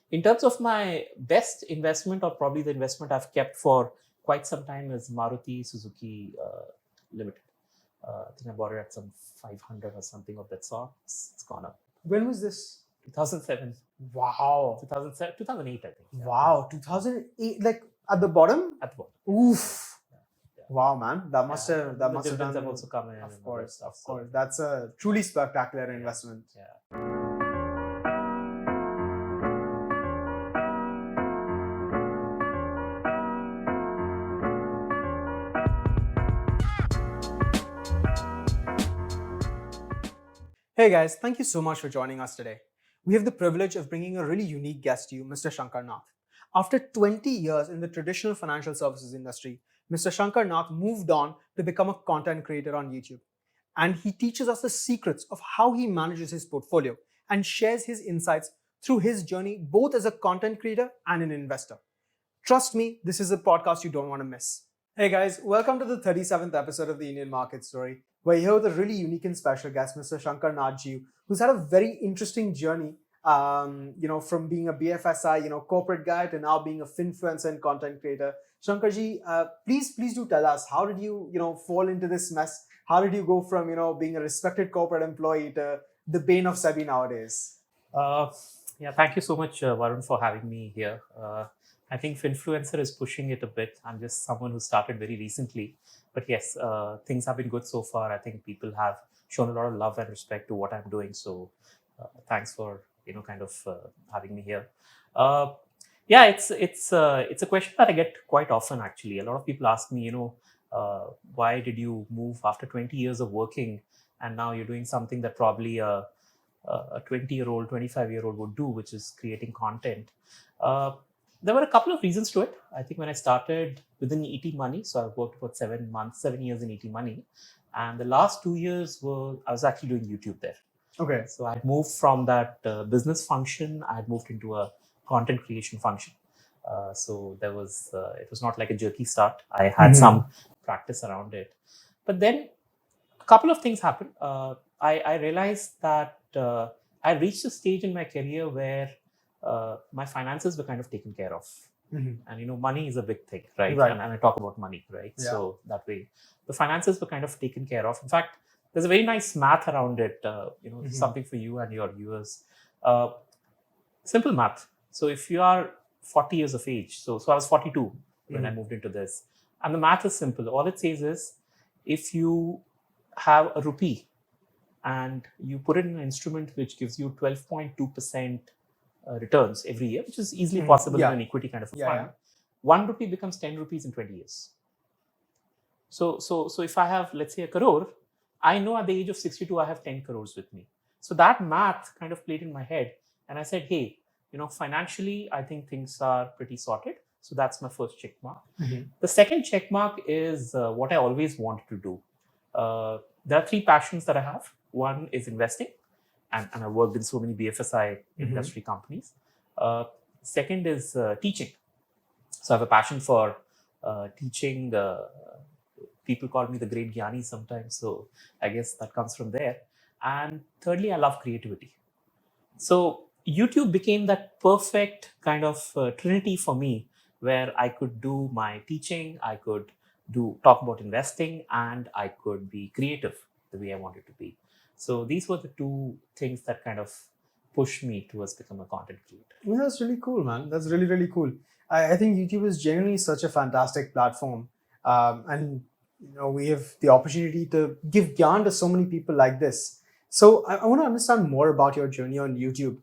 In terms of my best investment, or probably the investment I've kept for quite some time, is Maruti Suzuki Limited. I think I bought it at some 500 or something of that sort. It's gone up. When was this? 2007. Wow. 2007, 2008, I think. Yeah. Wow. 2008, like at the bottom? At the bottom. Oof. Yeah. Wow, man. That must Yeah. have The done. dividends have also come in. Of course, of So, course. That's a truly spectacular investment. yeah. Hey guys, thank you so much for joining us today. We have the privilege of bringing a really unique guest to you, Mr. Shankar Nath. After 20 years in the traditional financial services industry, Mr. Shankar Nath moved on to become a content creator on YouTube. And he teaches us the secrets of how he manages his portfolio and shares his insights through his journey both as a content creator and an investor. Trust me, this is a podcast you don't want to miss. Hey guys, welcome to the 37th episode of the Indian Market Story. We're here with a really unique and special guest, Mr. Shankar Nath, who's had a very interesting journey, from being a BFSI, corporate guy to now being a Finfluencer and content creator. Shankarji, please do tell us, how did you, fall into this mess? How did you go from, being a respected corporate employee to the bane of SEBI nowadays? Yeah, thank you so much, Varun, for having me here. I think Finfluencer is pushing it a bit. I'm just someone who started very recently. But yes, things have been good so far. I think people have shown a lot of love and respect to what I'm doing. So thanks for, having me here. Yeah, it's a question that I get quite often, actually. A lot of people ask me, why did you move after 20 years of working and now you're doing something that probably a 20-year-old, 25-year-old would do, which is creating content. There were a couple of reasons to it. I think when I started within ET Money, so I worked for 7 years in ET Money. And the last 2 years I was actually doing YouTube there. Okay. So I had moved from that business function, I had moved into a content creation function. So there was, it was not like a jerky start. I had some practice around it. But then a couple of things happened. I realized that I reached a stage in my career where my finances were kind of taken care of. And money is a big thing, right? And I talk about money, right? Yeah. So that way, the finances were kind of taken care of. In fact, there's a very nice math around it, something for you and your viewers. Simple math. So if you are 40 years of age, so I was 42 when I moved into this. And the math is simple. All it says is, if you have a rupee and you put it in an instrument which gives you 12.2% returns every year, which is easily possible in an equity kind of a fund, 1 rupee becomes 10 rupees in 20 years. So if I have, let's say, a crore, I know at the age of 62, I have 10 crores with me. So that math kind of played in my head. And I said, hey, financially, I think things are pretty sorted. So that's my first check mark. The second check mark is what I always wanted to do. There are 3 passions that I have. One is investing, and I worked in so many BFSI industry companies. Second is teaching. So I have a passion for teaching. People call me the great Gyani sometimes, so I guess that comes from there. And thirdly, I love creativity. So YouTube became that perfect kind of trinity for me, where I could do my teaching, I could talk about investing, and I could be creative the way I wanted to be. So these were the 2 things that kind of pushed me towards becoming a content creator. Yeah, that's really cool, man. That's really, really cool. I think YouTube is genuinely such a fantastic platform. And we have the opportunity to give gyan to so many people like this. So I want to understand more about your journey on YouTube.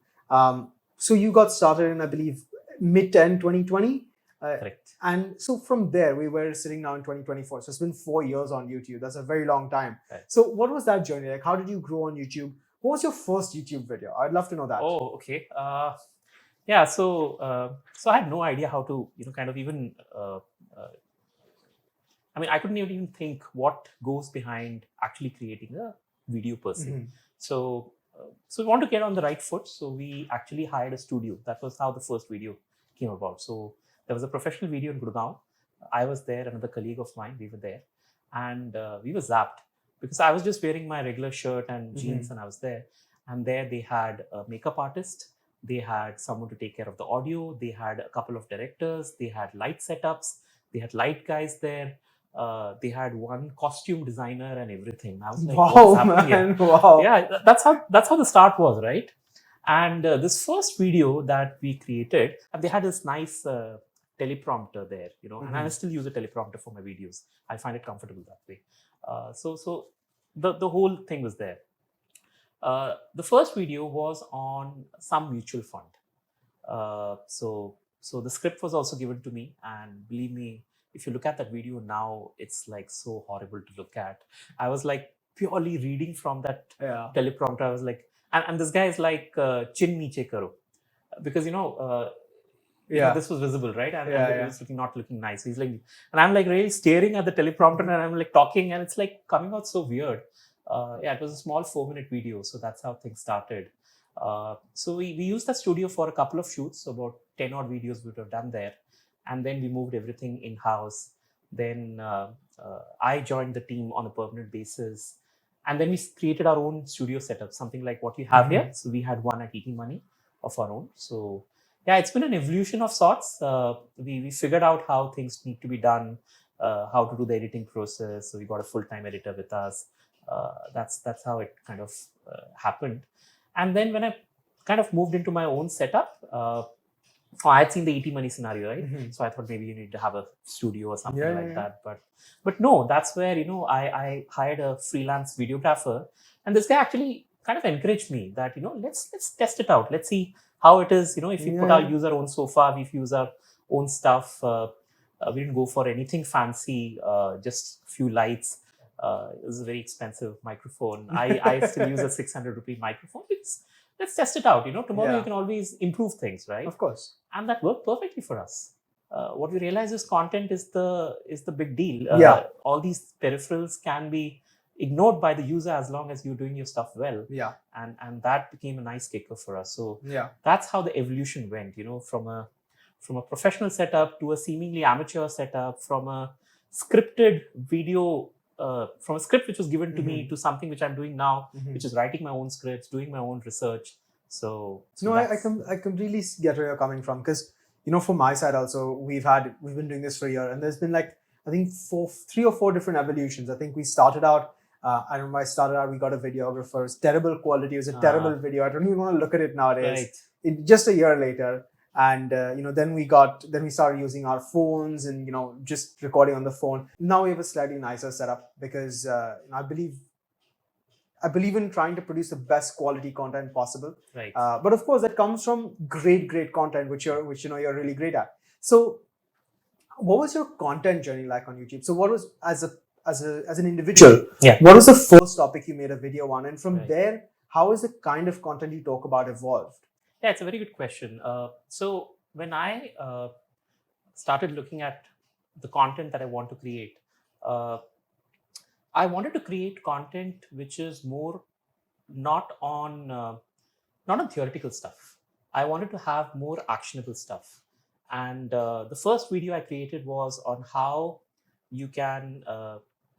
So you got started in, I believe, mid-10 2020. Correct. And so from there, we were sitting now in 2024. So it's been 4 years on YouTube. That's a very long time. Right. So what was that journey like? How did you grow on YouTube? What was your first YouTube video? I'd love to know that. Oh, okay. Yeah. So I had no idea how to, kind of even. I couldn't even think what goes behind actually creating a video per se. So we want to get on the right foot. So we actually hired a studio. That was how the first video came about. So there was a professional video in Gurgaon. I was there, another colleague of mine, we were there. And we were zapped because I was just wearing my regular shirt and jeans and I was there. And there they had a makeup artist, They had someone to take care of the audio. They had a couple of directors. They had light setups. They had light guys there. They had one costume designer and everything. I was like, what is Wow, happening here? man! Wow. Yeah, that's how the start was, right? And this first video that we created, and they had this nice teleprompter there, and I still use a teleprompter for my videos. I find it comfortable that way. So the whole thing was there. The first video was on some mutual fund. So the script was also given to me, and believe me, if you look at that video now, it's like so horrible to look at. I was like purely reading from that teleprompter. I was like, and this guy is like chin niche karo, because this was visible, right? And it was not looking nice. He's like, and I'm like really staring at the teleprompter, and I'm like talking, and it's like coming out so weird. It was a small 4-minute video, so that's how things started. So we used that studio for a couple of shoots, so about 10 odd videos we would have done there, and then we moved everything in house. Then I joined the team on a permanent basis, and then we created our own studio setup, something like what you have here. So we had one at Eating Money of our own. So yeah, it's been an evolution of sorts. We figured out how things need to be done, how to do the editing process. So we got a full-time editor with us. That's how it kind of happened. And then when I kind of moved into my own setup, I had seen the ET Money scenario, right? So I thought maybe you need to have a studio or something like that. But no, that's where I hired a freelance videographer, and this guy actually kind of encouraged me that let's test it out. Let's see how it is. If we use our own sofa, if we use our own stuff. We didn't go for anything fancy, just a few lights. It was a very expensive microphone. I still use a 600 rupee microphone. Let's test it out. Tomorrow you can always improve things, right? Of course. And that worked perfectly for us. What we realized is content is the big deal. All these peripherals can be ignored by the user as long as you're doing your stuff well. And that became a nice kicker for us. So that's how the evolution went. From a professional setup to a seemingly amateur setup, from a scripted video. From a script which was given to me to something which I'm doing now, which is writing my own scripts, doing my own research. So I completely get where you're coming from, because from my side also, we've been doing this for a year, and there's been like I think 3 or 4 different evolutions. I think we started out. I remember I started out. We got a videographer. It was terrible quality. It was a terrible video. I don't even want to look at it nowadays. Just a year later. And then we started using our phones and just recording on the phone. Now we have a slightly nicer setup because I believe in trying to produce the best quality content possible. Right. But of course that comes from great content which you're really great at. So what was your content journey like on YouTube? So what was as an individual? What was the first topic you made a video on, and from there, how is the kind of content you talk about evolved? Yeah, it's a very good question. So when I started looking at the content that I want to create, I wanted to create content which is more not on theoretical stuff. I wanted to have more actionable stuff. And the first video I created was on how you can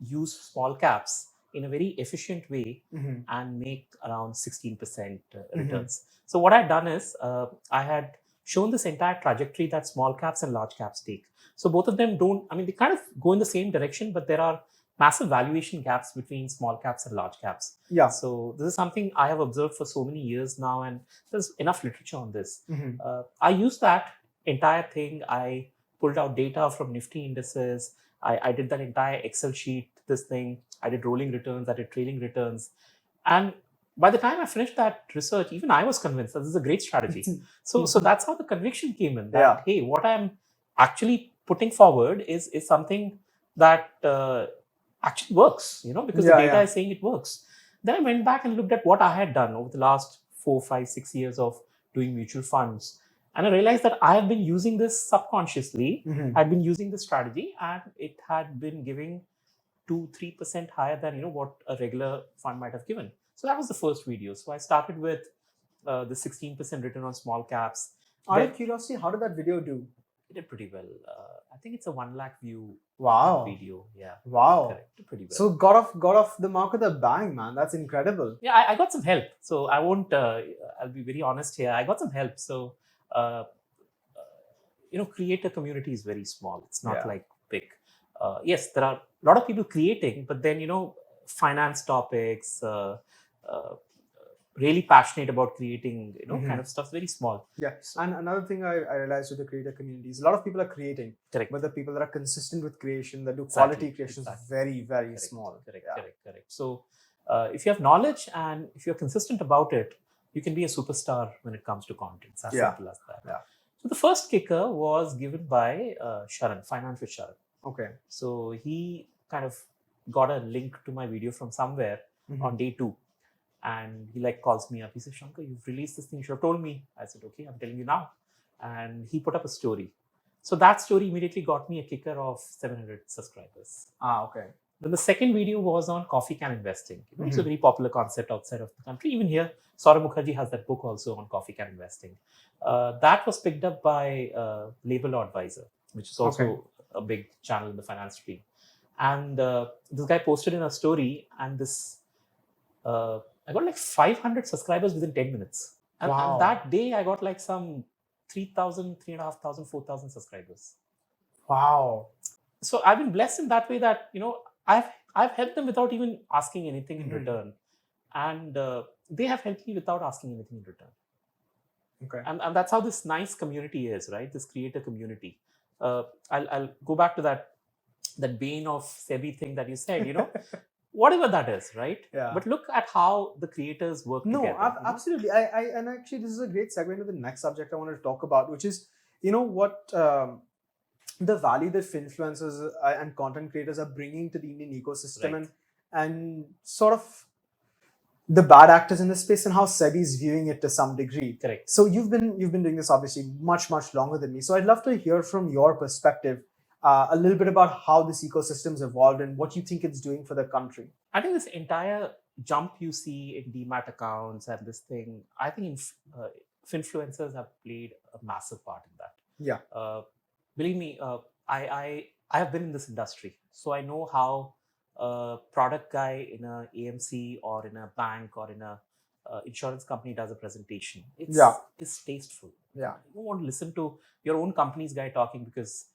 use small caps in a very efficient way and make around 16% returns. So what I'd done is I had shown this entire trajectory that small caps and large caps take. So both of them they kind of go in the same direction, but there are massive valuation gaps between small caps and large caps. So this is something I have observed for so many years now, and there's enough literature on this. I used that entire thing. I pulled out data from Nifty indices. I did that entire Excel sheet, this thing. I did rolling returns, I did trailing returns. And by the time I finished that research, even I was convinced that this is a great strategy. So that's how the conviction came in. That, hey, what I'm actually putting forward is something that actually works, because the data is saying it works. Then I went back and looked at what I had done over the last 4, 5, 6 years of doing mutual funds. And I realized that I have been using this subconsciously. I'd been using this strategy, and it had been giving 2-3% higher than what a regular fund might have given. So that was the first video. So I started with the 16% return on small caps. Out of curiosity, how did that video do? It did pretty well. I think it's a 1 lakh view Wow. video. Yeah. Wow. Correct. Did pretty well. So got off the mark with a bang, man. That's incredible. Yeah, I got some help. So I won't. I'll be very honest here. I got some help. So creator community is very small. It's not like big. Yes, there are a lot of people creating, but then finance topics. Really passionate about creating, kind of stuff. Very small. Yes, and another thing I realized with the creator community is a lot of people are creating. Correct. But the people that are consistent with creation, that do quality creation, is very, very Correct. small. Correct. So if you have knowledge and if you're consistent about it, you can be a superstar when it comes to content. It's as simple as that. Yeah. So the first kicker was given by Sharan, Finance with Sharan. Okay. So he kind of got a link to my video from somewhere on day 2. And he calls me up. He says, Shankar, you've released this thing. You should have told me. I said, okay, I'm telling you now. And he put up a story. So that story immediately got me a kicker of 700 subscribers. Okay. Then the second video was on coffee can investing. It's a very popular concept outside of the country. Even here, Saurabh Mukherjee has that book also on coffee can investing. That was picked up by Label Advisor, which is also a big channel in the finance stream. And this guy posted in a story, and this I got 500 subscribers within 10 minutes. And that day, I got some 3,000, 3,500, 4,000 subscribers. Wow. So I've been blessed in that way that, I've helped them without even asking anything in return. And they have helped me without asking anything in return. Okay. And that's how this nice community is, right? This creator community. I'll go back to that bane of SEBI thing that you said, whatever that is, right? Yeah. But look at how the creators work together. No, absolutely. And actually, this is a great segue into the next subject I wanted to talk about, which is, what the value that Finfluencers and content creators are bringing to the Indian ecosystem, and sort of the bad actors in this space and how SEBI is viewing it to some degree. Correct. So you've been doing this obviously much longer than me. So I'd love to hear from your perspective a little bit about how this ecosystem's evolved and what you think it's doing for the country. I think this entire jump you see in demat accounts and this thing, I think Finfluencers have played a massive part in that. Yeah. Believe me, I have been in this industry, so I know how a product guy in a AMC or in a bank or in a insurance company does a presentation. It's tasteful. Yeah. You don't want to listen to your own company's guy talking because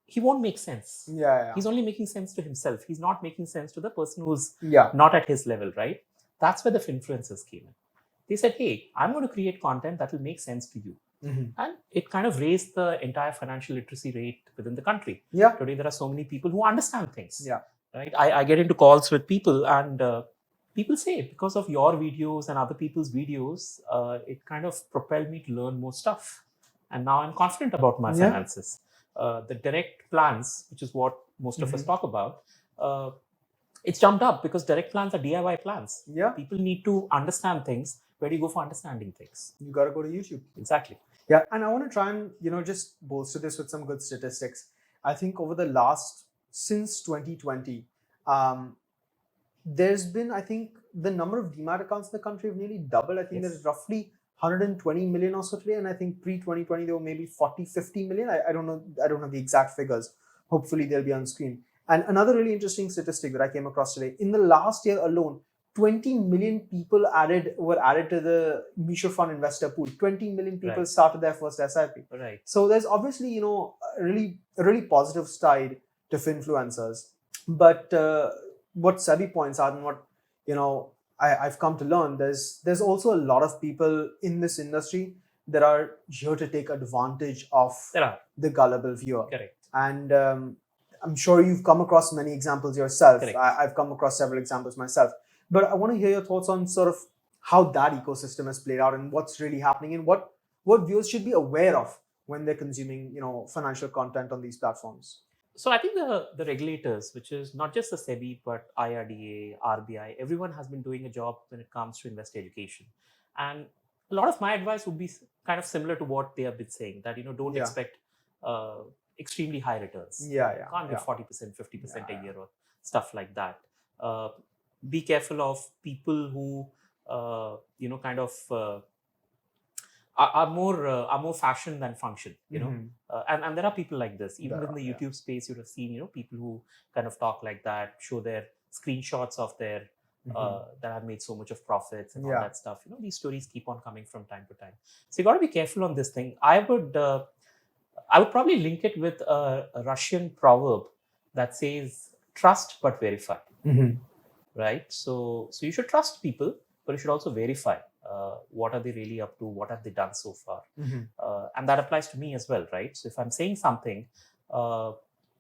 he won't make sense. Yeah. He's only making sense to himself. He's not making sense to the person who's Yeah. not at his level, right? That's where the Finfluencers came in. They said, hey, I'm going to create content that will make sense to you. And it kind of raised the entire financial literacy rate within the country. Yeah. Today, there are so many people who understand things. Yeah. Right? I get into calls with people and people say, because of your videos and other people's videos, it kind of propelled me to learn more stuff. And now I'm confident about my finances. The direct plans, which is what most of us talk about, it's jumped up because direct plans are DIY plans. Yeah. People need to understand things. Where do you go for understanding things? You got to go to YouTube. Exactly. Yeah. And I want to try and, just bolster this with some good statistics. I think over the since 2020, there's been, I think, the number of demat accounts in the country have nearly doubled. I think there's roughly 120 million or so today. And I think pre-2020, there were maybe 40, 50 million. I don't know. I don't know the exact figures. Hopefully they'll be on screen. And another really interesting statistic that I came across today, in the last year alone, 20 million people were added to the mutual fund investor pool. 20 million people started their first SIP. Right. So there's obviously, a really positive side to Finfluencers. But what SEBI points out and what, I've come to learn, there's also a lot of people in this industry that are here to take advantage of the gullible viewer. Correct. And I'm sure you've come across many examples yourself. Correct. I've come across several examples myself. But I want to hear your thoughts on sort of how that ecosystem has played out and what's really happening and what viewers should be aware of when they're consuming, financial content on these platforms. So I think the regulators, which is not just the SEBI, but IRDA, RBI, everyone has been doing a job when it comes to investor education. And a lot of my advice would be kind of similar to what they have been saying, that, don't expect extremely high returns. Yeah. Can't get 40%, 50% a year or stuff like that. Be careful of people who, kind of are more fashion than function, you know. Mhm. And there are people like this even There within the are, yeah. YouTube space. You'd have seen, you know, people who kind of talk like that, show their screenshots of their that have made so much of profits and all Yeah. that stuff. You know, these stories keep on coming from time to time. So you got to be careful on this thing. I would probably link it with a Russian proverb that says trust but verify, Mhm. right? So you should trust people, but you should also verify what are they really up to, what have they done so far, Mhm. and that applies to me as well, right? So if I'm saying something, uh,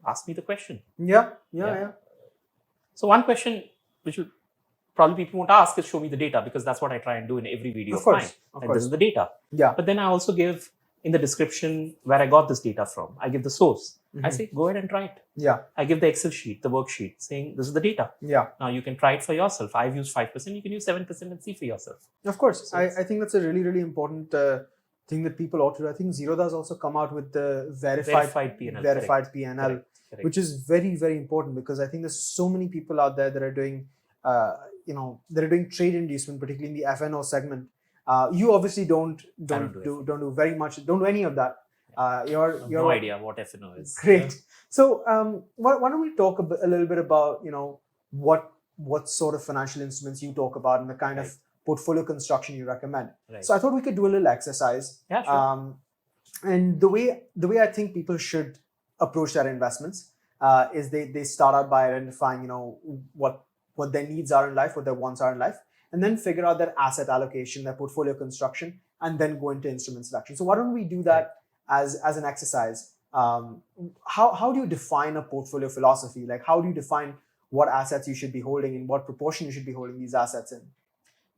ask me the question. Yeah. So one question which will probably people won't ask is show me the data, because that's what I try and do in every video of mine. Of Like, this course. is the data. Yeah. But then I also give in the description where I got this data from. I give the source. I Mhm. say, go ahead and try it. Yeah. I give the Excel sheet, the worksheet, saying this is the data. Yeah. Now you can try it for yourself. I've used 5%, you can use 7% and see for yourself. Of course. So I think that's a really, really important thing that people ought to do. I think Zerodha has also come out with the verified P&L. P&L, Correct. which is very, very important, because I think there's so many people out there that are doing, that are doing trade inducement, particularly in the FNO segment. You obviously don't do very much, don't do any of that. You're no idea what FNO is. Great. Yeah. So why don't we talk a little bit about, what sort of financial instruments you talk about and the kind of portfolio construction you recommend. Right. So I thought we could do a little exercise. Yeah, sure. And the way I think people should approach their investments is they start out by identifying, what their needs are in life, what their wants are in life, and then figure out their asset allocation, their portfolio construction, and then go into instrument selection. So why don't we do that as an exercise? How do you define a portfolio philosophy? Like, how do you define what assets you should be holding, in what proportion you should be holding these assets in?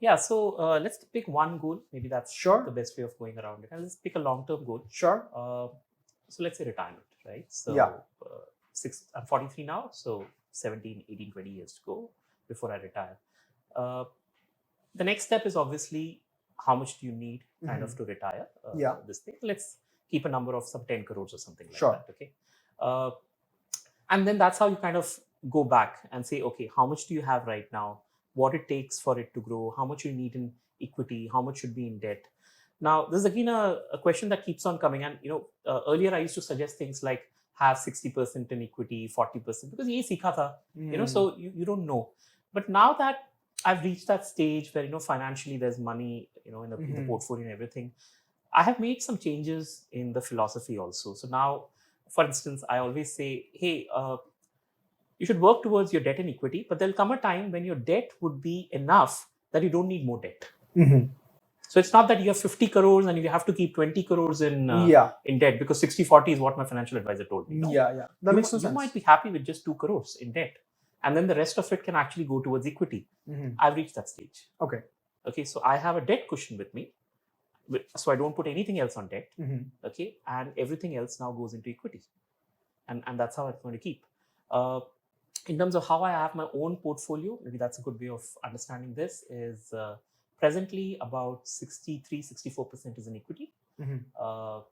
Yeah, so let's pick one goal. Maybe that's Sure. the best way of going around it. And let's pick a long-term goal. Sure. So let's say retirement, right? So Yeah. I'm 43 now, so 17, 18, 20 years to go before I retire. The next step is obviously how much do you need kind of to retire this thing. Let's keep a number of some 10 crores or something like that, okay? And then that's how you kind of go back and say, okay, how much do you have right now? What it takes for it to grow, how much you need in equity, how much should be in debt. Now, this is again a question that keeps on coming. And, earlier I used to suggest things like have 60% in equity, 40%, because ye sikha tha, so you don't know. But now that I've reached that stage where, financially there's money, in the portfolio and everything, I have made some changes in the philosophy also. So now, for instance, I always say, hey, you should work towards your debt and equity, but there'll come a time when your debt would be enough that you don't need more debt. Mm-hmm. So it's not that you have 50 crores and you have to keep 20 crores in debt, because 60-40 is what my financial advisor told me. No? Yeah. That makes sense. You might be happy with just 2 crores in debt, and then the rest of it can actually go towards equity. I've reached that stage. Okay, so I have a debt cushion with me. So I don't put anything else on debt. Okay, and everything else now goes into equity. And that's how I'm going to keep. In terms of how I have my own portfolio, maybe that's a good way of understanding this, is presently about 63-64% is in equity. I'll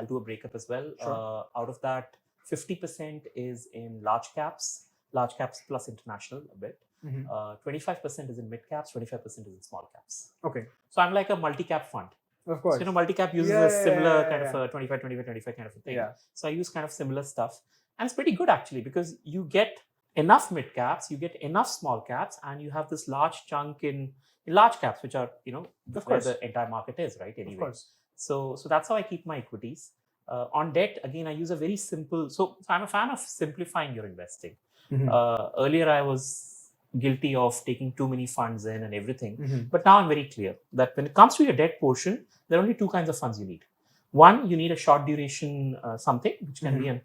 do a breakup as well. Sure. Out of that, 50% is in large caps plus international a bit. 25% is in mid caps, 25% is in small caps. Okay. So I'm like a multi-cap fund. Of course. So, multi-cap uses a similar kind of a 25, 25, 25 kind of a thing. Yeah. So I use kind of similar stuff. And it's pretty good actually, because you get enough mid caps, you get enough small caps, and you have this large chunk in large caps, which are, where the entire market is, right? Anyway. Of course. So that's how I keep my equities. On debt, again, I use a very simple, so I'm a fan of simplifying your investing. Earlier, I was guilty of taking too many funds in and everything. But now I'm very clear that when it comes to your debt portion, there are only two kinds of funds you need. One, you need a short duration something, which can be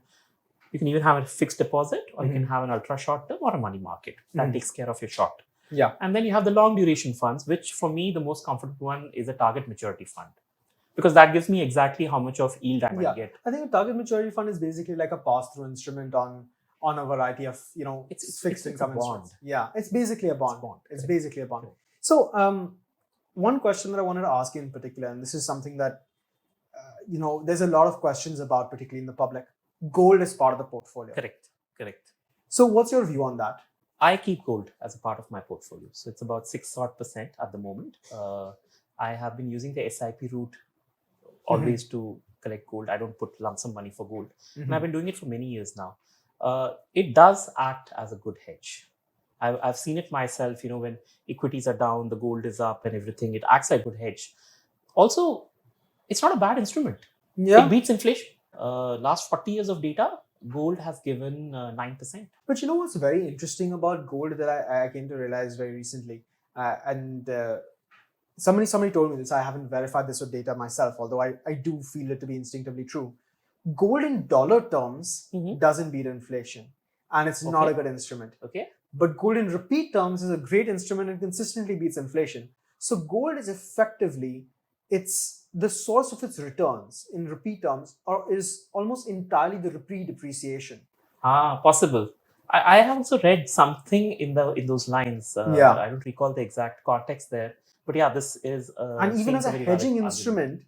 you can even have a fixed deposit, or you can have an ultra short term or a money market. That takes care of your short. Yeah. And then you have the long duration funds, which for me, the most comfortable one is a target maturity fund, because that gives me exactly how much of yield I might get. I think a target maturity fund is basically like a pass-through instrument on a variety of, it's fixed income instruments. Yeah, it's basically a bond. It's Correct. basically a bond. So one question that I wanted to ask you in particular, and this is something that, there's a lot of questions about, particularly in the public. Gold is part of the portfolio. Correct. So what's your view on that? I keep gold as a part of my portfolio. So it's about 6% at the moment. I have been using the SIP route always to collect gold. I don't put lump sum money for gold. And I've been doing it for many years now. It does act as a good hedge. I've seen it myself, when equities are down, the gold is up and everything, it acts like a good hedge. Also, it's not a bad instrument. Yeah. It beats inflation. Last 40 years of data, gold has given 9%. But you know what's very interesting about gold that I came to realize very recently? And somebody told me this. I haven't verified this with data myself, although I do feel it to be instinctively true. Gold in dollar terms doesn't beat inflation, and it's not a good instrument. Okay. But gold in rupee terms is a great instrument and consistently beats inflation. So gold is effectively, it's the source of its returns in rupee terms, or is almost entirely the rupee depreciation. Possible. I have also read something in those lines. I don't recall the exact context there, but yeah, this is. And even as a hedging instrument,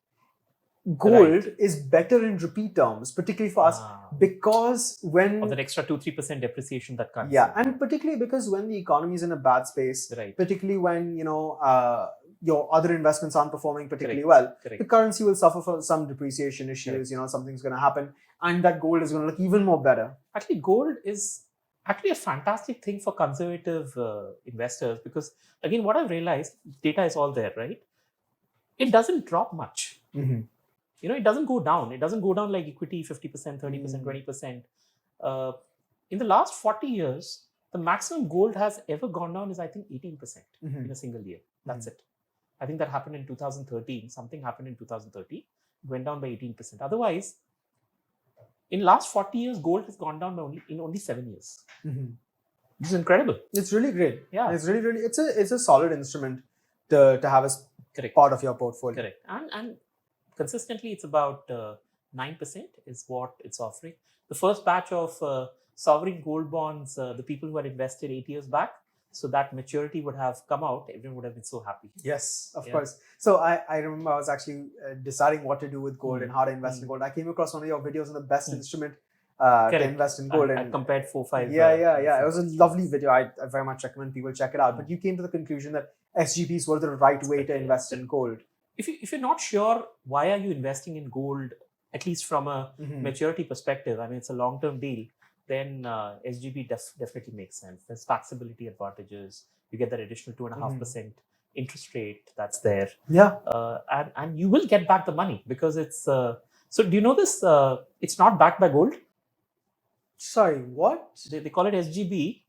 gold is better in rupee terms, particularly for us, because when of that extra 2-3% depreciation that comes. Yeah, and particularly because when the economy is in a bad space, particularly when your other investments aren't performing particularly well, the currency will suffer from some depreciation issues. Something's going to happen, and that gold is going to look even more better. Actually, gold is actually a fantastic thing for conservative investors, because again, what I've realized, data is all there, right? It doesn't drop much. It doesn't go down. It doesn't go down like equity 50%, 30%, 20%. In the last 40 years, the maximum gold has ever gone down is, I think, 18% in a single year. That's it. I think that happened in 2013. Something happened in 2013. It went down by 18%. Otherwise, in last 40 years, gold has gone down in only 7 years. This is incredible. It's really great. Yeah. It's really, it's a solid instrument to have as part of your portfolio. Correct. And consistently, it's about 9% is what it's offering. The first batch of sovereign gold bonds, the people who had invested 8 years back, so that maturity would have come out, everyone would have been so happy. Yes, of course. So I remember I was actually deciding what to do with gold and how to invest in gold. I came across one of your videos on the best instrument to invest in gold. I compared 4-5. Yeah. It was a lovely video. I very much recommend people check it out. But you came to the conclusion that SGPs were the right way to invest in gold. If you're not sure, why are you investing in gold, at least from a maturity perspective? I mean, it's a long-term deal. Then SGP definitely makes sense. There's taxability advantages. You get that additional 2.5% interest rate that's there. Yeah. And you will get back the money, because it's... so do you know this? It's not backed by gold. Sorry, what? They call it SGB,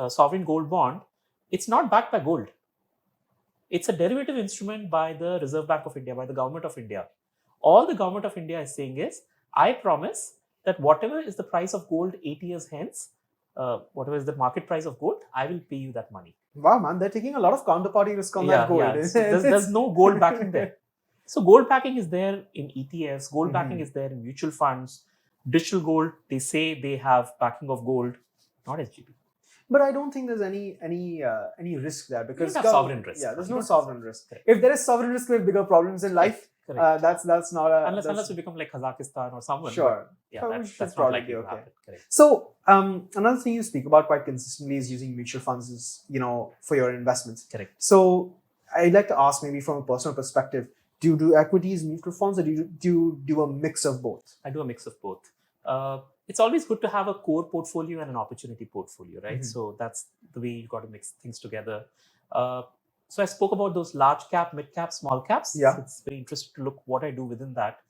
sovereign gold bond. It's not backed by gold. It's a derivative instrument by the Reserve Bank of India, by the Government of India. All the Government of India is saying is, I promise that whatever is the price of gold 8 years hence, whatever is the market price of gold, I will pay you that money. Wow, man, they're taking a lot of counterparty risk on that gold. Yeah. So there's no gold backing there. So gold backing is there in ETFs, gold backing is there in mutual funds. Digital gold, they say they have backing of gold, not SGP. But I don't think there's any risk there, because sovereign risk. Yeah, there's no sovereign risk. If there is sovereign risk, we have bigger problems in life. That's not a unless we become like Kazakhstan or someone. Sure. That's not likely to happen. Correct. So another thing you speak about quite consistently is using mutual funds, for your investments. Correct. So I'd like to ask, maybe from a personal perspective, do you do equities, mutual funds, or do you do a mix of both? I do a mix of both. It's always good to have a core portfolio and an opportunity portfolio, right? So that's the way you've got to mix things together. So I spoke about those large cap, mid cap, small caps. Yeah. So it's very interesting to look what I do within that.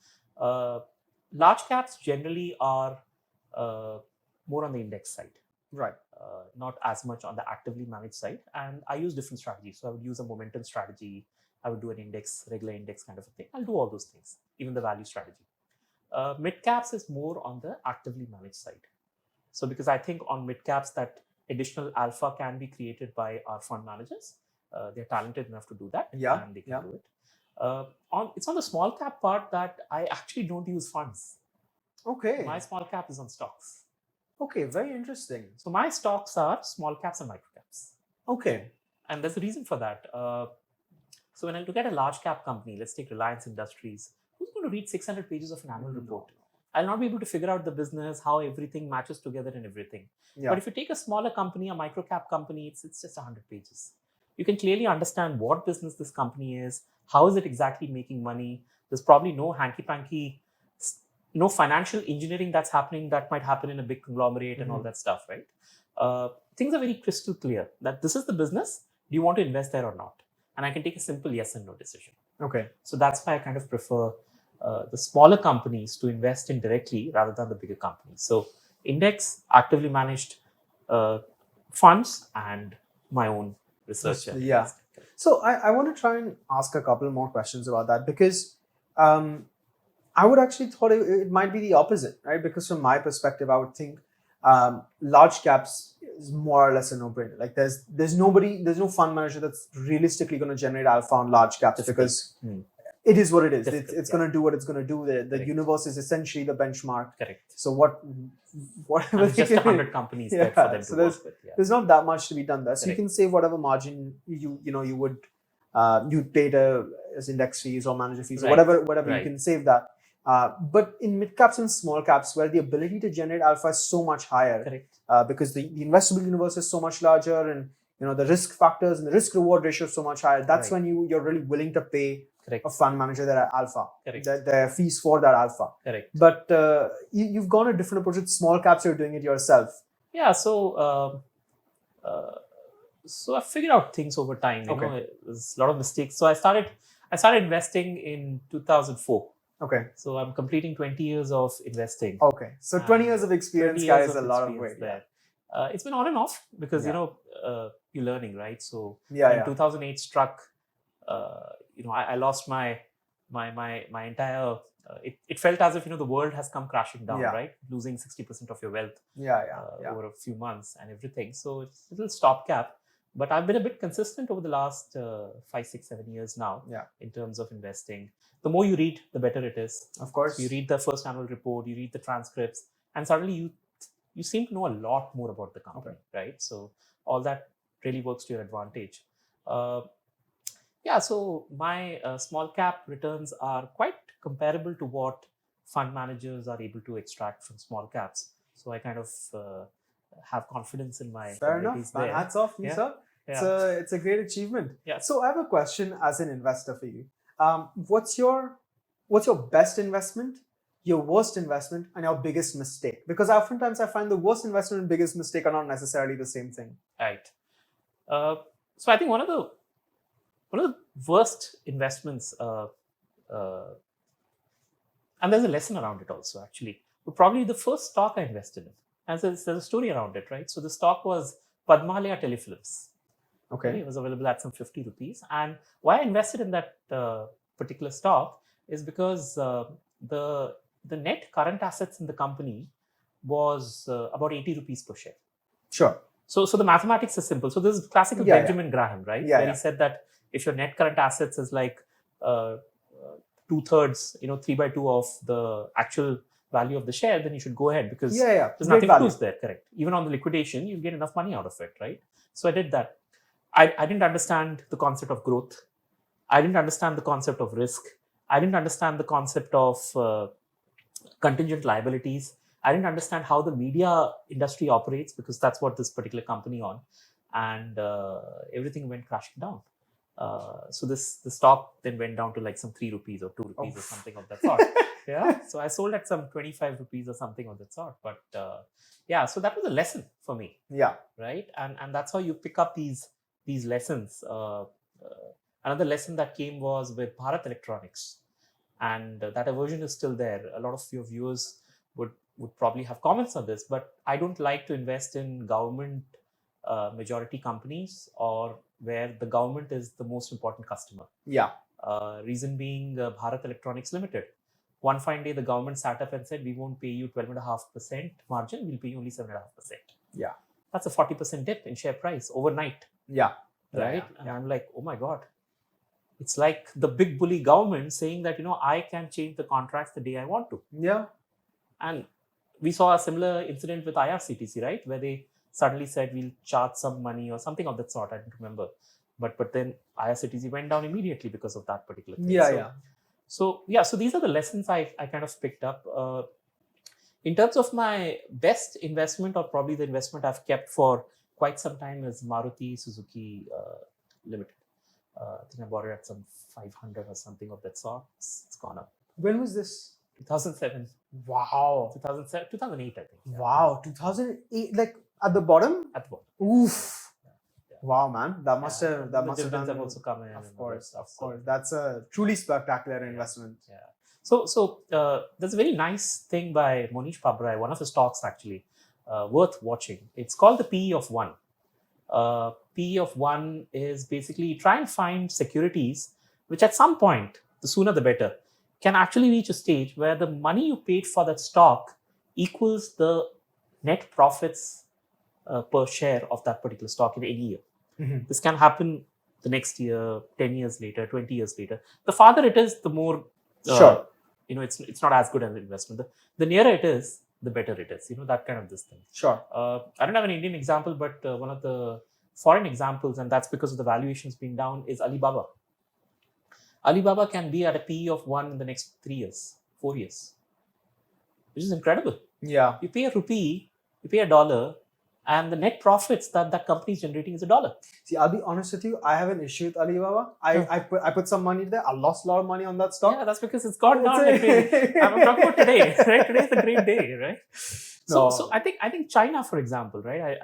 Large caps generally are more on the index side. Right. Not as much on the actively managed side. And I use different strategies. So I would use a momentum strategy. I would do an index, regular index kind of a thing. I'll do all those things, even the value strategy. Mid caps is more on the actively managed side. So because I think on mid caps that additional alpha can be created by our fund managers. They're talented enough to do that. Yeah. And they can do it. It's on the small cap part that I actually don't use funds. Okay. My small cap is on stocks. Okay, very interesting. So my stocks are small caps and micro caps. Okay. And there's a reason for that. So when I look at a large cap company, let's take Reliance Industries, who's going to read 600 pages of an annual report? I'll not be able to figure out the business, how everything matches together and everything. Yeah. But if you take a smaller company, a micro cap company, it's just 100 pages. You can clearly understand what business this company is, how is it exactly making money, There's probably no hanky-panky, no financial engineering that's happening that might happen in a big conglomerate and all that stuff, right? Things are very crystal clear that this is the business. Do you want to invest there or not? And I can take a simple yes and no decision. Okay. So that's why I kind of prefer the smaller companies to invest in directly rather than the bigger companies. So index, actively managed funds, and my own research. Yeah. So I want to try and ask a couple more questions about that, because I would actually thought it might be the opposite, right? Because from my perspective, I would think large caps is more or less a no-brainer. Like there's no fund manager that's realistically going to generate alpha on large caps, because it is what it is. It's going to do what it's going to do. The universe is essentially the benchmark. Correct. So what and just 100 companies there for them to work with. There's not that much to be done there. So you can save whatever margin you would you'd pay as index fees or manager fees or whatever you can save that. But in mid caps and small caps, where the ability to generate alpha is so much higher, because the investable universe is so much larger, and the risk factors and the risk reward ratio is so much higher, that's when you're really willing to pay a fund manager that alpha, their fees for that alpha. But you've gone a different approach with small caps. You're doing it yourself. Yeah. So I figured out things over time. There's a lot of mistakes. So I started investing in 2004. Okay. So I'm completing 20 years of investing. Okay. So 20 years of experience, guys, is a lot of weight. There. It's been on and off because, you're learning, right? So when 2008 struck, I lost my entire, it felt as if, the world has come crashing down, right? Losing 60% of your wealth over a few months and everything. So it's a little stopgap. But I've been a bit consistent over the last 5, 6, 7 years now in terms of investing. The more you read, the better it is. Of course. You read the first annual report, you read the transcripts, and suddenly you seem to know a lot more about the company, right? So all that really works to your advantage. So my small cap returns are quite comparable to what fund managers are able to extract from small caps. So I kind of have confidence in my abilities there. Hats off, sir. It's a great achievement. So I have a question as an investor for you. What's your best investment, your worst investment, and your biggest mistake? Because oftentimes I find the worst investment and biggest mistake are not necessarily the same thing. Right. So I think one of the worst investments, and there's a lesson around it also, actually, but probably the first stock I invested in. And there's a story around it, right? So the stock was Padmalaya Telefilms. Okay. It was available at some 50 rupees. And why I invested in that particular stock is because the net current assets in the company was about 80 rupees per share. Sure. So the mathematics is simple. So this is classical Benjamin Graham, right? Where he said that if your net current assets is like 2/3, 3/2 of the actual value of the share, then you should go ahead because there's nothing to lose there. Correct. Even on the liquidation, you'll get enough money out of it, right? So I did that. I didn't understand the concept of growth. I didn't understand the concept of risk. I didn't understand the concept of contingent liabilities. I didn't understand how the media industry operates because that's what this particular company on, and everything went crashing down. So the stock then went down to like some 3 rupees or 2 rupees or something of that sort. So I sold at some 25 rupees or something of that sort. But so that was a lesson for me. Right. And that's how you pick up these lessons. Another lesson that came was with Bharat Electronics. And that aversion is still there. A lot of your viewers would probably have comments on this, but I don't like to invest in government majority companies or where the government is the most important customer. Reason being Bharat Electronics Limited. One fine day, the government sat up and said, we won't pay you 12.5% margin, we'll pay you only 7.5%. That's a 40% dip in share price overnight. Right? And I'm like, oh my God. It's like the big bully government saying that, I can change the contracts the day I want to. And we saw a similar incident with IRCTC, right? Where they suddenly said we'll charge some money or something of that sort. I don't remember. But then IRCTC went down immediately because of that particular thing. So these are the lessons I kind of picked up. In terms of my best investment, or probably the investment I've kept for quite some time, is Maruti Suzuki Limited. I think I bought it at some 500 or something of that sort. It's gone up. When was this? 2007, Wow. 2007, 2008, I think. Yeah. Wow. 2008, like at the bottom? At the bottom. Oof. Yeah. Wow, man. That must Yeah, have and that the must have dividends done. have also come in. and all Of that course, stuff, of so- course. That's a truly spectacular investment. Yeah. So there's a very nice thing by Monish Pabrai, one of his talks actually, worth watching. It's called the PE of 1. PE of 1 is basically try and find securities which at some point, the sooner the better, can actually reach a stage where the money you paid for that stock equals the net profits per share of that particular stock in any year. Mhm. This can happen the next year, 10 years later, 20 years later. The farther it is, the more Sure. it's not as good as an investment. The nearer it is, the better it is. That kind of this thing. Sure. I don't have an Indian example, but one of the foreign examples, and that's because of the valuations being down, is Alibaba. Alibaba can be at a PE of 1 in the next 3 years, 4 years, which is incredible. Yeah. You pay a rupee, you pay $1, and the net profits that company is generating is $1. See, I'll be honest with you. I have an issue with Alibaba. I put some money there. I lost a lot of money on that stock. Yeah, that's because it's gone down like crazy. I'm talking about today, right? Today is a great day, right? No. So I think China, for example, right?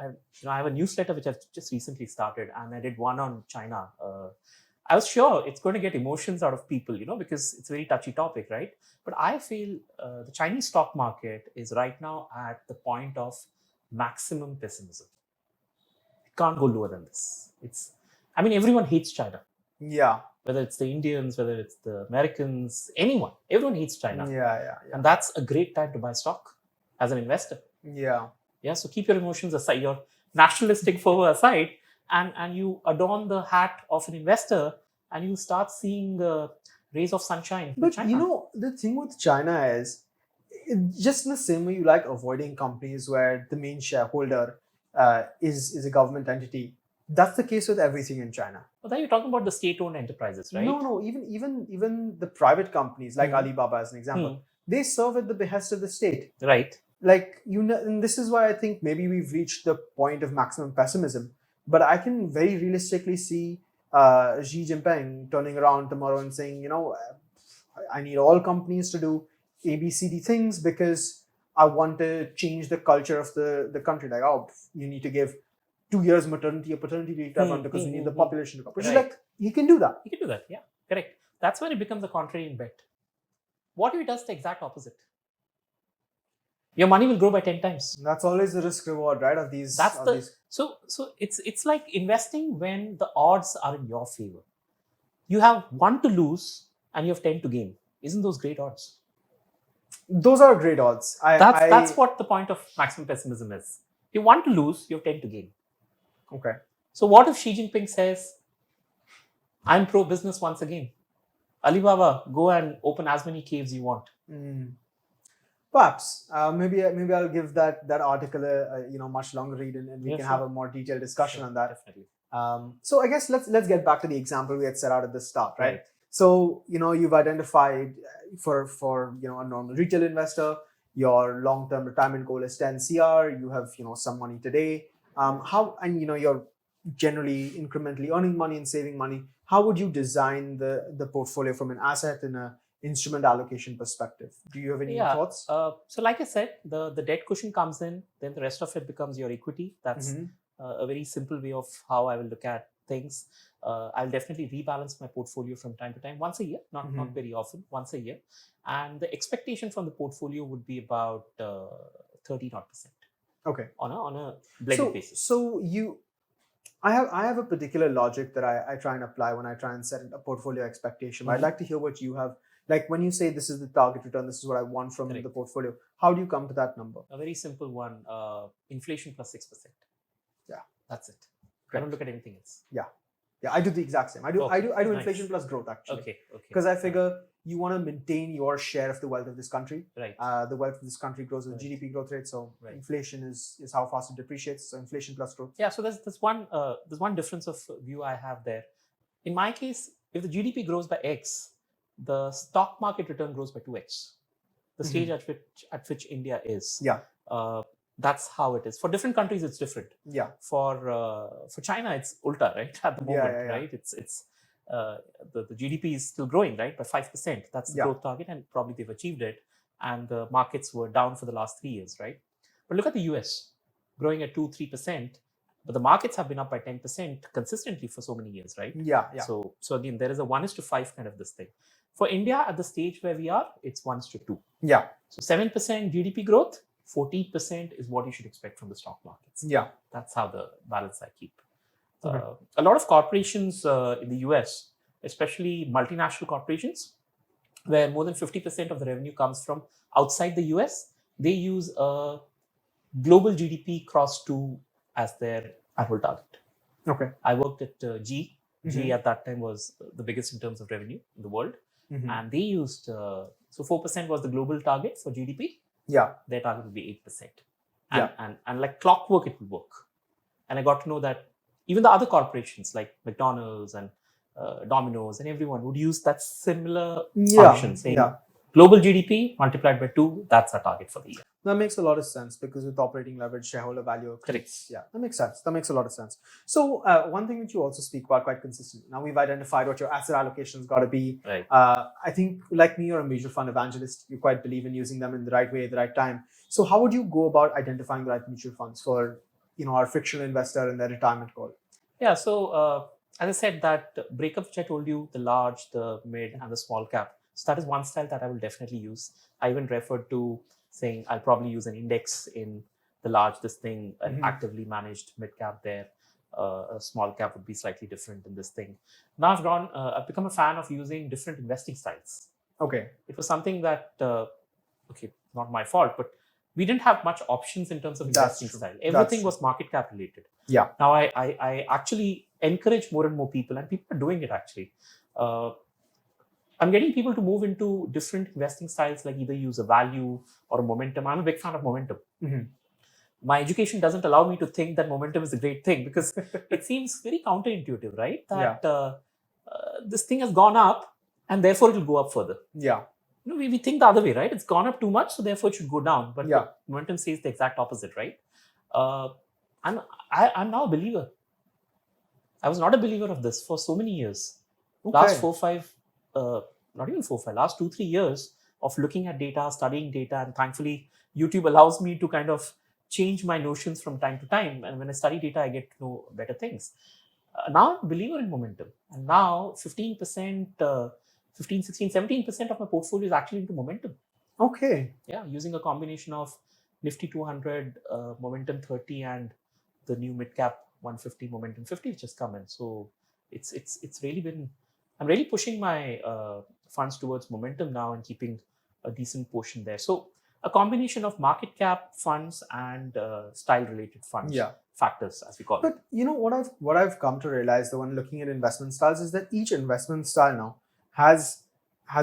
I have a newsletter which I've just recently started, and I did one on China. I was sure it's going to get emotions out of people, because it's a very touchy topic, right? But I feel the Chinese stock market is right now at the point of maximum pessimism. It can't go lower than this. Everyone hates China. Yeah. Whether it's the Indians, whether it's the Americans, anyone, everyone hates China. Yeah. And that's a great time to buy stock as an investor. Yeah. Yeah. So keep your emotions aside, your nationalistic fervor aside, and you adorn the hat of an investor, and you start seeing rays of sunshine. But China. the thing with China is, just in the same way you like avoiding companies where the main shareholder is a government entity. That's the case with everything in China. But then you're talking about the state-owned enterprises, right? No. Even the private companies like Alibaba, as an example, they serve at the behest of the state. Right. Like and this is why I think maybe we've reached the point of maximum pessimism. But I can very realistically see Xi Jinping turning around tomorrow and saying, I need all companies to do ABCD things because I want to change the culture of the country. Like, you need to give 2 years maternity or paternity leave to everyone because we need the population to come. Which is like, he can do that. He can do that, yeah. Correct. That's when it becomes a contrarian bet. What if he does the exact opposite? Your money will grow by 10 times. That's always the risk reward, right? Of these. So it's like investing when the odds are in your favor. You have 1 to lose and you have 10 to gain. Isn't those great odds? Those are great odds. That's what the point of maximum pessimism is. You want to lose, you have 10 to gain. Okay. So what if Xi Jinping says, I'm pro-business once again. Alibaba, go and open as many caves you want. Perhaps. Maybe I'll give that article a much longer read, and we can have a more detailed discussion on that. Definitely. So I guess let's get back to the example we had set out at the start, right? So you've identified for a normal retail investor, your long-term retirement goal is 10 CR. You have some money today. You're generally incrementally earning money and saving money. How would you design the portfolio from an asset and a instrument allocation perspective? Do you have any thoughts? So like I said, the debt cushion comes in, then the rest of it becomes your equity. That's a very simple way of how I will look at things. I'll definitely rebalance my portfolio from time to time, once a year, not very often, once a year. And the expectation from the portfolio would be about 30%. Okay. On a blended basis. So I have a particular logic that I try and apply when I try and set a portfolio expectation. But I'd like to hear what you have. Like when you say this is the target return, this is what I want from the portfolio. How do you come to that number? A very simple one, inflation plus 6%. Yeah. That's it. I don't look at anything else. Yeah, I do the exact same. I do nice. inflation plus growth actually. Okay. Because I figure you want to maintain your share of the wealth of this country. Right. The wealth of this country grows with GDP growth rate. So inflation is how fast it depreciates. So inflation plus growth. Yeah. So there's one difference of view I have there. In my case, if the GDP grows by X, the stock market return grows by 2x. The stage at which India is. Yeah. That's how it is. For different countries, it's different. Yeah. For China, it's ulta, right? At the moment, right? It's the GDP is still growing, right, by 5%. That's the Yeah. growth target, and probably they've achieved it. And the markets were down for the last 3 years, right? But look at the US, growing at 2-3%, but the markets have been up by 10% consistently for so many years, right? Yeah. So again, there is a 1:5 kind of this thing. For India, at the stage where we are, it's 1:2. Yeah. So 7% GDP growth, 14% is what you should expect from the stock markets. Yeah. That's how the balance I keep. Okay. A lot of corporations in the US, especially multinational corporations, where more than 50% of the revenue comes from outside the US, they use a global GDP cross 2 as their annual target. Okay. I worked at G. Mhm. G at that time was the biggest in terms of revenue in the world. Mhm. And they used, so 4% was the global target for GDP. Yeah. Their target would be 8%. Yeah. And like clockwork, it will work. And I got to know that even the other corporations like McDonald's and Domino's and everyone would use that similar function, saying global GDP multiplied by 2, that's our target for the year. That makes a lot of sense because with operating leverage, shareholder value accretes. Yeah, that makes sense. That makes a lot of sense. So one thing that you also speak about quite consistently. Now we've identified what your asset allocation's got to be. Right. I think, like me, you're a mutual fund evangelist. You quite believe in using them in the right way at the right time. So how would you go about identifying the right mutual funds for our frictional investor and their retirement goal? Yeah. So as I said, that breakup which I told you, the large, the mid, and the small cap. So that is one style that I will definitely use. I even referred to saying I'll probably use an index in the large, this thing, an actively managed mid cap there. A small cap would be slightly different in this thing. Now I've become a fan of using different investing styles. Okay. It was something that, not my fault, but we didn't have much options in terms of investing style. Everything was market cap related. Yeah. Now I actually encourage more and more people, and people are doing it actually. I'm getting people to move into different investing styles, like either use a value or a momentum. I'm a big fan of momentum. Mm-hmm. My education doesn't allow me to think that momentum is a great thing because it seems very counterintuitive, right? That this thing has gone up and therefore it will go up further. Yeah. We think the other way, right? It's gone up too much, so therefore it should go down. But momentum says the exact opposite, right? I'm now a believer. I was not a believer of this for so many years. Okay. Last 4-5, not even 4-5, last 2-3 years of looking at data, studying data, and thankfully YouTube allows me to kind of change my notions from time to time. And when I study data, I get to know better things. Now I'm a believer in momentum. And now 15%, 15, 16, 17% of my portfolio is actually into momentum. Okay. Yeah, using a combination of Nifty 200, Momentum 30, and the new mid-cap 150, Momentum 50, which has come in. So it's really been, I'm really pushing my funds towards momentum now and keeping a decent portion there. So a combination of market cap funds and style-related funds. Yeah. Factors, as we call it. But what I've come to realize, the one looking at investment styles, is that each investment style now has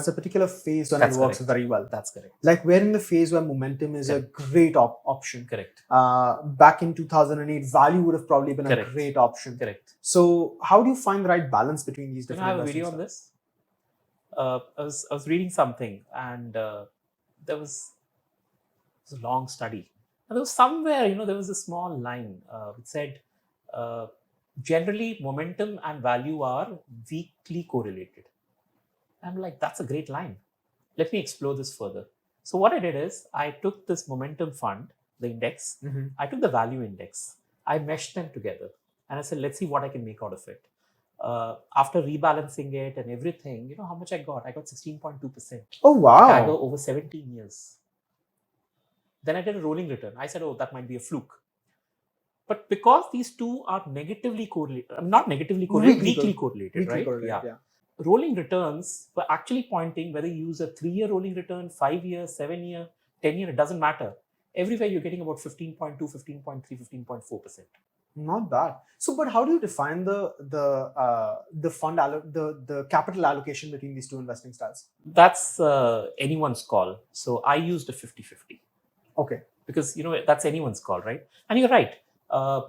a particular phase when it works very well. That's correct. Like we're in the phase where momentum is a great option. Correct. Back in 2008, value would have probably been a great option. Correct. So how do you find the right balance between these different? I have a video on this. I was reading something, and there was a long study. And there was somewhere, there was a small line which said, generally momentum and value are weakly correlated. I'm like, that's a great line. Let me explore this further. So what I did is I took this momentum fund, the index, I took the value index, I meshed them together, and I said, let's see what I can make out of it. After rebalancing it and everything, how much I got? I got 16.2%. Oh, wow. I go over 17 years. Then I did a rolling return. I said, oh, that might be a fluke. But because these two are negatively correlated, not negatively correlated, weakly correlated, right? Yeah. Rolling returns were actually pointing, whether you use a 3-year rolling return, 5-year, 7-year, 10-year, it doesn't matter. Everywhere you're getting about 15.2, 15.3, 15.4%. Not bad. So, but how do you define the fund the capital allocation between these two investing styles? That's anyone's call. So I used a 50-50. Okay. Because that's anyone's call, right? And you're right.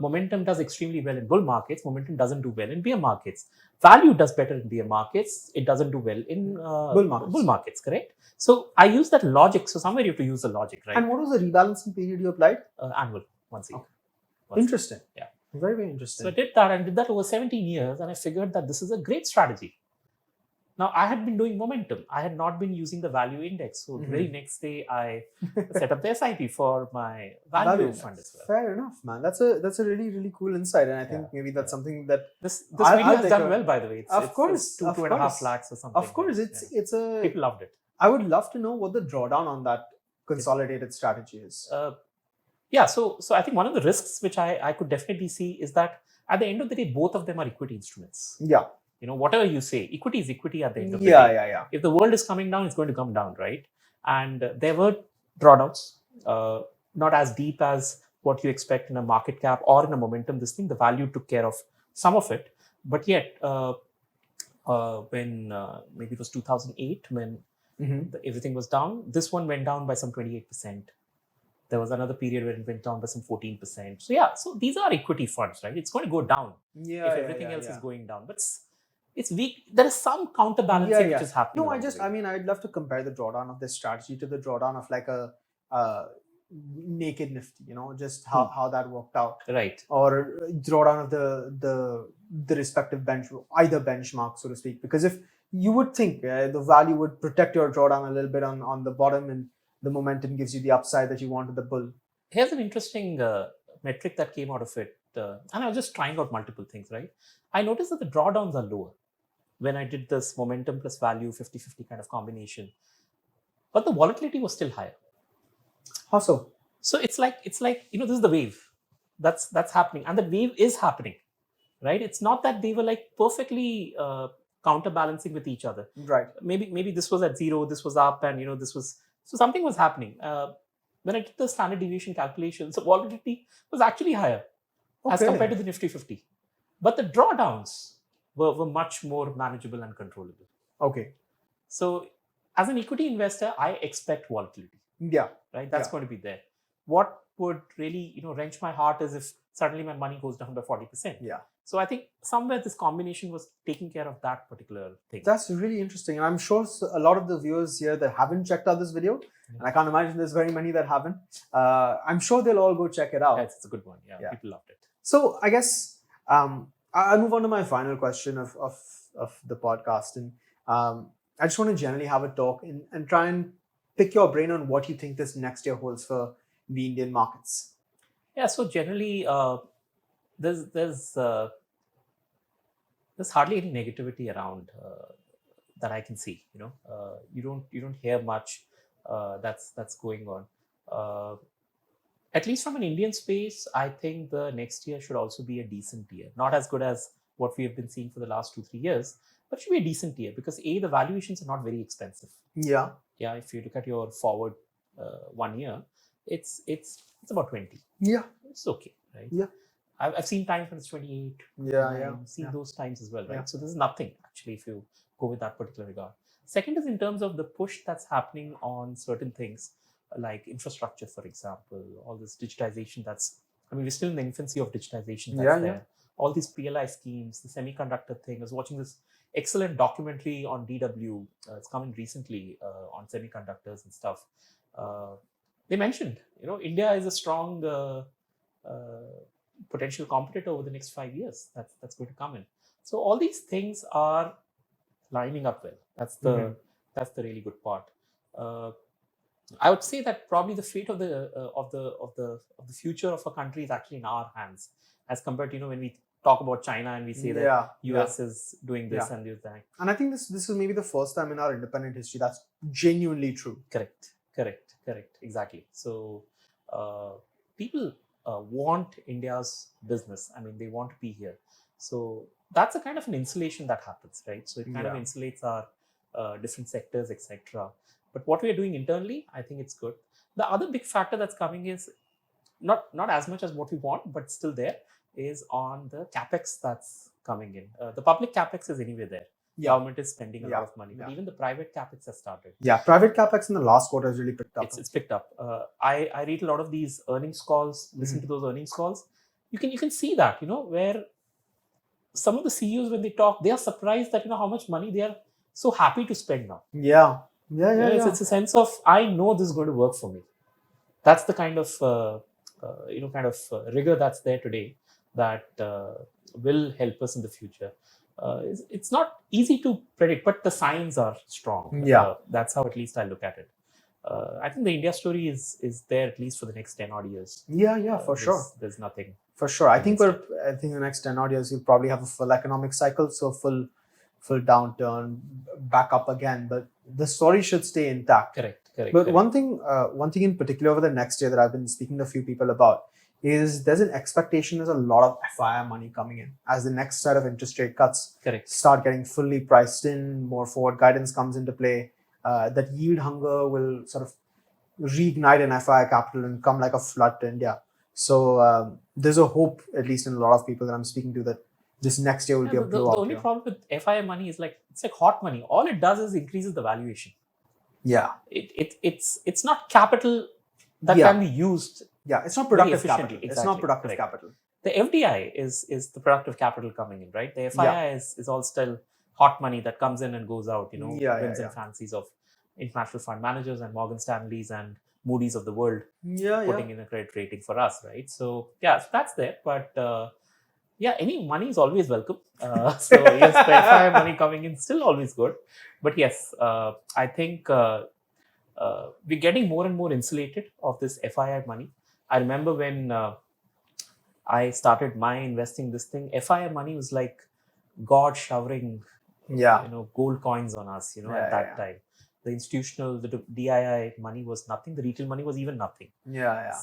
Momentum does extremely well in bull markets. Momentum doesn't do well in bear markets. Value does better in bear markets. It doesn't do well in bull markets, correct? So I use that logic. So somewhere you have to use the logic, right? And what was the rebalancing period you applied? Annual, once a year. Okay. Interesting. Yeah. Very, very interesting. So I did that over 17 years, and I figured that this is a great strategy. Now, I had been doing momentum. I had not been using the value index. So the very next day, I set up the SIP for my value fund as well. Fair enough, man. That's a really cool insight, and I think maybe that's something that this video has done well, by the way. Of course, 2.5 lakhs or something. Of course, it's a people loved it. I would love to know what the drawdown on that consolidated strategy is. So I think one of the risks which I could definitely see is that at the end of the day, both of them are equity instruments. Yeah. Whatever you say, equity is equity at the end of the day. Yeah. If the world is coming down, it's going to come down, right? And there were drawdowns, not as deep as what you expect in a market cap or in a momentum. This thing, the value took care of some of it, but yet when maybe it was 2008 when everything was down, this one went down by some 28%. There was another period where it went down by some 14%. So these are equity funds, right? It's going to go down if everything else is going down. But it's weak. There is some counterbalancing which is happening. No, I'd love to compare the drawdown of this strategy to the drawdown of like a naked Nifty, just how that worked out. Right. Or drawdown of the respective either benchmark, so to speak. Because if you would think the value would protect your drawdown a little bit on the bottom, and the momentum gives you the upside that you want to the bull. Here's an interesting metric that came out of it. And I was just trying out multiple things, right? I noticed that the drawdowns are lower when I did this momentum plus value 50-50 kind of combination. But the volatility was still higher. How so? So it's like this is the wave that's happening, and the wave is happening, right? It's not that they were like perfectly counterbalancing with each other. Right. Maybe this was at zero, this was up, and this was something was happening. When I did the standard deviation calculations, the volatility was actually higher as compared to the Nifty 50, but the drawdowns were much more manageable and controllable. Okay. So as an equity investor, I expect volatility. Yeah. Right. That's going to be there. What would really wrench my heart is if suddenly my money goes down by 40%. Yeah. So I think somewhere this combination was taking care of that particular thing. That's really interesting. And I'm sure a lot of the viewers here that haven't checked out this video, and I can't imagine there's very many that haven't, I'm sure they'll all go check it out. Yes, it's a good one. Yeah. People loved it. So I guess I'll move on to my final question of the podcast. And I just want to generally have a talk and try and pick your brain on what you think this next year holds for the Indian markets. Yeah, so generally there's hardly any negativity around that I can see. You don't hear much that's going on. At least from an Indian space, I think the next year should also be a decent year. Not as good as what we have been seeing for the last 2-3 years, but it should be a decent year because the valuations are not very expensive. Yeah. If you look at your forward 1 year, it's about 20. Yeah. It's okay, right? Yeah. I've seen times when it's 28. I've seen those times as well, right? Yeah. So there's nothing actually if you go with that particular regard. Second is in terms of the push that's happening on certain things like infrastructure, for example, all this digitization we're still in the infancy of digitization that's there. All these PLI schemes, the semiconductor thing. I was watching this excellent documentary on DW. It's coming recently on semiconductors and stuff. They mentioned, India is a strong potential competitor over the next 5 years. That's going to come in. So all these things are lining up well. That's the really good part. I would say that probably the fate of the future of a country is actually in our hands, as compared to when we talk about China and we say that US is doing this and this that. And I think this is maybe the first time in our independent history that's genuinely true. Correct. Exactly. So people want India's business. They want to be here. So that's a kind of an insulation that happens, right? So it kind of insulates our different sectors, etc. But what we are doing internally, I think it's good. The other big factor that's coming is not as much as what we want, but still there, is on the capex that's coming in. The public capex is anyway there. Government is spending a lot of money, but even the private capex has started. Yeah, private capex in the last quarter has really picked up. It's picked up. I read a lot of these earnings calls, listen to those earnings calls. You can see that, where some of the CEOs, when they talk, they are surprised that, how much money they are so happy to spend now. Yeah. It's a sense of, I know this is going to work for me. That's the kind of, rigor that's there today that will help us in the future. it's not easy to predict, but the signs are strong. Yeah. That's how at least I look at it. I think the India story is there at least for the next 10 odd years. Yeah, for sure. There's nothing. For sure. I think against the next 10 odd years, you'll probably have a full economic cycle, so full downturn, back up again. But the story should stay intact. Correct. But one thing in particular over the next year that I've been speaking to a few people about is there's an expectation there's a lot of FII money coming in as the next set of interest rate cuts start getting fully priced in, more forward guidance comes into play. That yield hunger will sort of reignite in FII capital and come like a flood to India. So there's a hope, at least in a lot of people that I'm speaking to, that this next year will be a blowout. The only problem with FII money is it's like hot money. All it does is increases the valuation. Yeah. It's not capital that can be used. Yeah, it's not productive capital. Exactly. It's not productive capital. The FDI is the productive capital coming in, right? The FII is all still hot money that comes in and goes out, whims and fancies of international fund managers and Morgan Stanleys and Moody's of the world putting in a credit rating for us, right? So that's there. But any money is always welcome. So yes, the FII money coming in still always good. But yes, I think we're getting more and more insulated of this FII money. I remember when I started my investing this thing, FII money was like God showering gold coins on us, at that time. The institutional, the DII money was nothing. The retail money was even nothing.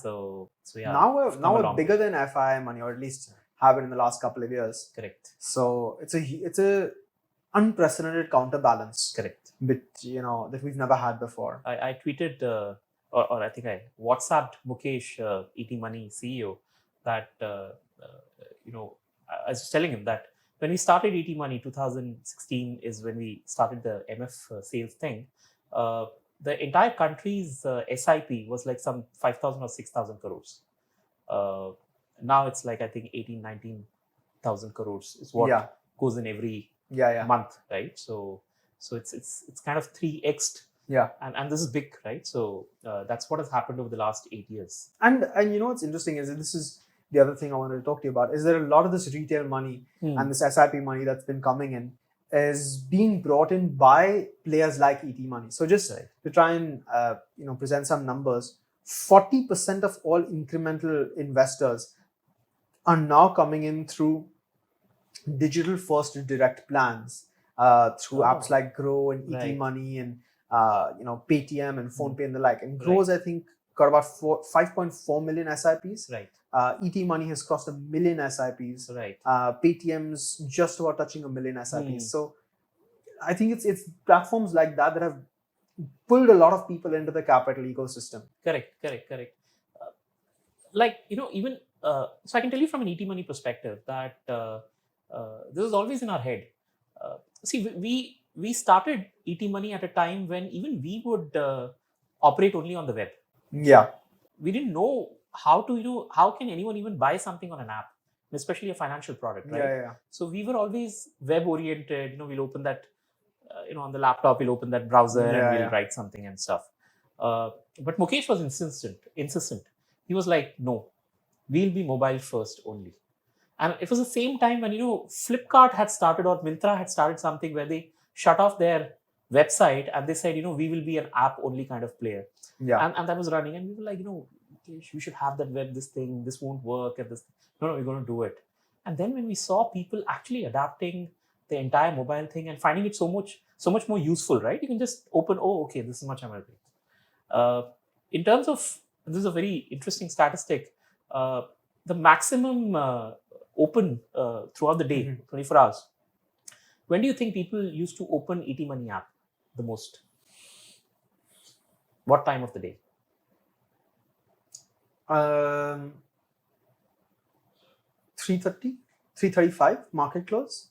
So Now we're bigger than FII money, or at least have it in the last couple of years. Correct. So it's a unprecedented counterbalance. Correct. But that we've never had before. I tweeted, or I think I WhatsApped Mukesh, ET Money CEO, that I was telling him that when we started ET Money, 2016 is when we started the MF sales thing. The entire country's SIP was like some 5,000 or 6,000 crores. Now it's like I think 19,000 crores is what goes in every month, right? So it's kind of 3x'd. And this is big, right? So that's what has happened over the last 8 years. And what's interesting is that this is the other thing I wanted to talk to you about, is that a lot of this retail money and this SIP money that's been coming in is being brought in by players like ET Money. So just to try and present some numbers, 40% of all incremental investors are now coming in through digital first direct plans, through apps like Grow and ET Money and Paytm and PhonePe and the like. And Grow's I think got about 5.4 million SIPs. Right. ET Money has crossed 1 million SIPs. Right. Paytm's just about touching 1 million SIPs. So I think it's platforms like that have pulled a lot of people into the capital ecosystem. Correct. Even so I can tell you from an ET Money perspective that this is always in our head. We started ET Money at a time when even we would operate only on the web. Yeah. We didn't know how can anyone even buy something on an app, especially a financial product, right? Yeah. So we were always web oriented. We'll open that, on the laptop, we'll open that browser and we'll write something and stuff. But Mukesh was insistent. He was like, no, we'll be mobile first only. And it was the same time when, Flipkart had started or Myntra had started something where they shut off their website and they said, we will be an app only kind of player. Yeah. And that was running. And we were like, we should have that web, this won't work. And this, no, we're going to do it. And then when we saw people actually adapting the entire mobile thing and finding it so much more useful, right? You can just open, this is much I'm going to pay. In terms of, this is a very interesting statistic, the maximum open throughout the day, 24 hours. When do you think people used to open ET Money app the most? What time of the day? 3:30, 3:35 market close.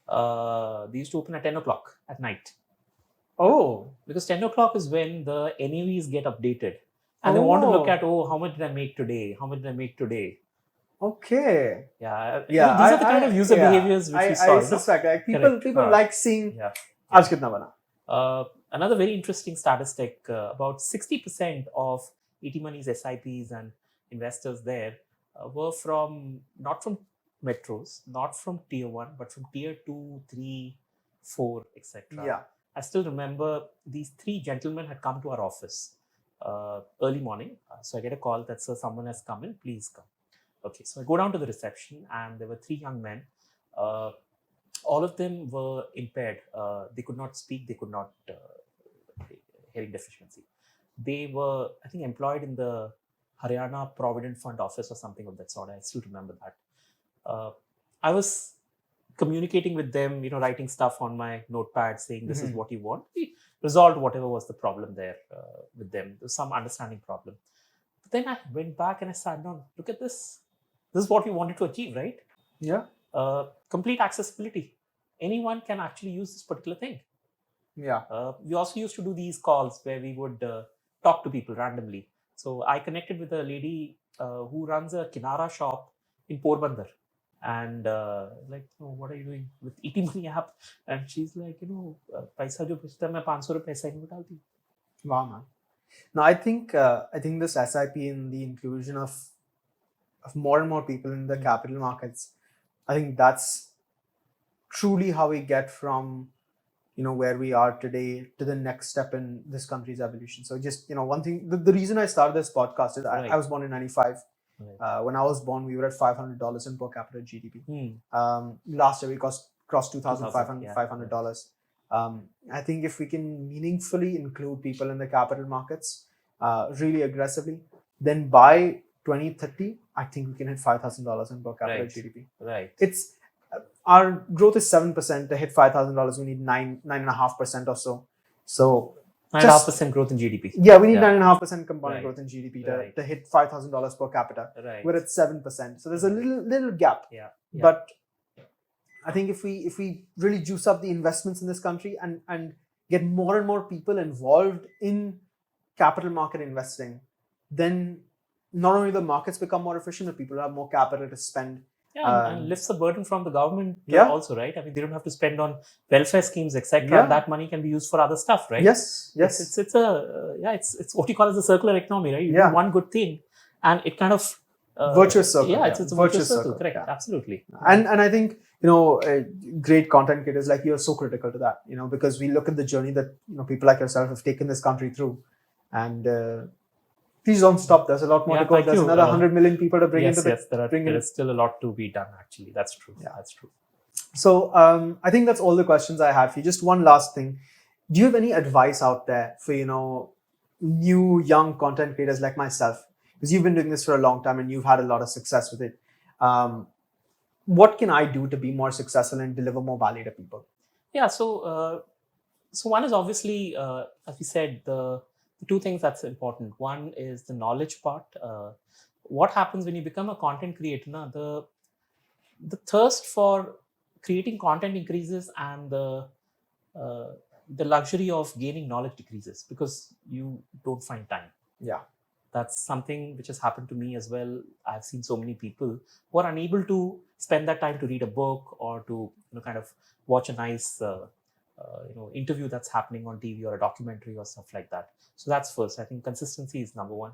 They used to open at 10 o'clock at night. Oh. Because 10 o'clock is when the NAVs get updated. And they want to look at, how much did I make today? Okay. Yeah. These are the kind of user behaviors which we saw. I suspect. People like seeing, aaj kitna bana. Another very interesting statistic, about 60% of ET Money's SIPs and investors there were not from metros, not from tier 1, but from tier 2, 3, 4, etc. Yeah. I still remember these 3 gentlemen had come to our office early morning. So I get a call that, sir, someone has come in, please come. Okay, so I go down to the reception and there were 3 young men. All of them were impaired. They could not speak, they could not, hearing deficiency. They were, I think, employed in the Haryana Provident Fund office or something of that sort. I still remember that. I was communicating with them, writing stuff on my notepad saying this is what you want. We resolved whatever was the problem there with them. There was some understanding problem. But then I went back and I sat down, look at this. This is what we wanted to achieve, right? Yeah. Complete accessibility. Anyone can actually use this particular thing. Yeah. We also used to do these calls where we would talk to people randomly. So I connected with a lady who runs a Kinara shop in Porbandar. And what are you doing with ET Money app? And she's like, paisa jo bachta hai, main 500 rupees paisa hi nikalti. Wow, man. Now I think this SIP and the inclusion of more and more people in the capital markets, I think that's truly how we get from where we are today to the next step in this country's evolution. So just one thing, the reason I started this podcast is I was born in 95. Right. When I was born, we were at $500 in per capita GDP. Last year we crossed $2,500. I think if we can meaningfully include people in the capital markets really aggressively, then by 2030, I think we can hit $5,000 in per capita GDP. Right. It's our growth is 7%. To hit $5,000, we need 9.5% or so. So 9.5% growth in GDP. Yeah, we need 9.5% compound growth in GDP to hit $5,000 per capita. Right. We're at 7%. So there's a little gap. Yeah. But I think if we really juice up the investments in this country and get more and more people involved in capital market investing, then not only the markets become more efficient, but people have more capital to spend. Yeah, and lifts the burden from the government also, right? I mean, they don't have to spend on welfare schemes, etc. Yeah. That money can be used for other stuff, right? Yes. It's what you call as a circular economy, right? You do one good thing, and it kind of virtuous circle. Yeah, it's a virtuous circle. Correct, absolutely. And I think great content creators like you are so critical to that. Because we look at the journey that people like yourself have taken this country through, and. Please don't stop. There's a lot more to go. There's another 100 million people to bring into the... Yes, there is still a lot to be done, actually. That's true. Yeah. That's true. So I think that's all the questions I had for you. Just one last thing. Do you have any advice out there for, new, young content creators like myself? Because you've been doing this for a long time and you've had a lot of success with it. What can I do to be more successful and deliver more value to people? Yeah, so one is obviously, as we said, the two things that's important. One is the knowledge part. What happens when you become a content creator? The thirst for creating content increases, and the luxury of gaining knowledge decreases because you don't find time. Yeah, that's something which has happened to me as well. I've seen so many people who are unable to spend that time to read a book or to kind of watch a nice interview that's happening on TV or a documentary or stuff like that. So that's first. I think consistency is number one.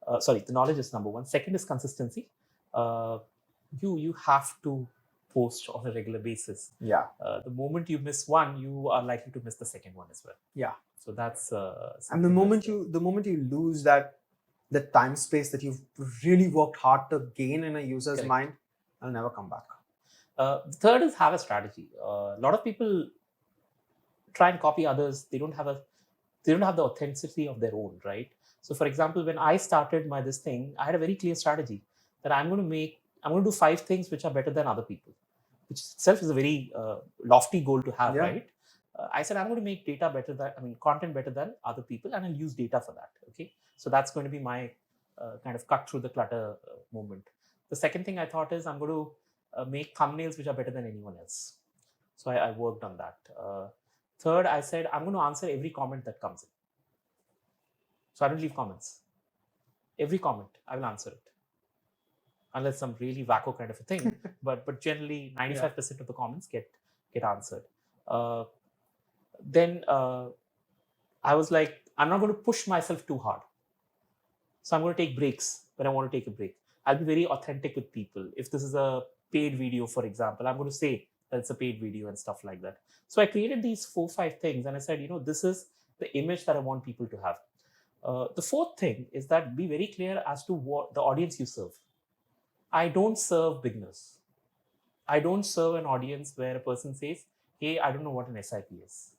The knowledge is number one. Second is consistency. You have to post on a regular basis. Yeah. The moment you miss one, you are likely to miss the second one as well. Yeah. So that's and the moment you lose that time space that you've really worked hard to gain in a user's mind, I'll never come back. The third is have a strategy. A lot of people try and copy others. They don't have the authenticity of their own, right? So for example, when I started this thing, I had a very clear strategy that I'm going to do 5 things which are better than other people, which itself is a very lofty goal to have, right? I said, I'm going to make content better than other people, and I'll use data for that. Okay. So that's going to be my kind of cut through the clutter moment. The second thing I thought is I'm going to make thumbnails which are better than anyone else. So I worked on that. Third, I said, I'm going to answer every comment that comes in. So I don't leave comments. Every comment, I will answer it. Unless some really wacko kind of a thing. but generally, 95% of the comments get answered. Then I was like, I'm not going to push myself too hard. So I'm going to take breaks when I want to take a break. I'll be very authentic with people. If this is a paid video, for example. I'm going to say that it's a paid video and stuff like that. So I created these 4-5 things, and I said, this is the image that I want people to have. The fourth thing is that be very clear as to what the audience you serve. I don't serve beginners. I don't serve an audience where a person says, hey, I don't know what an SIP is.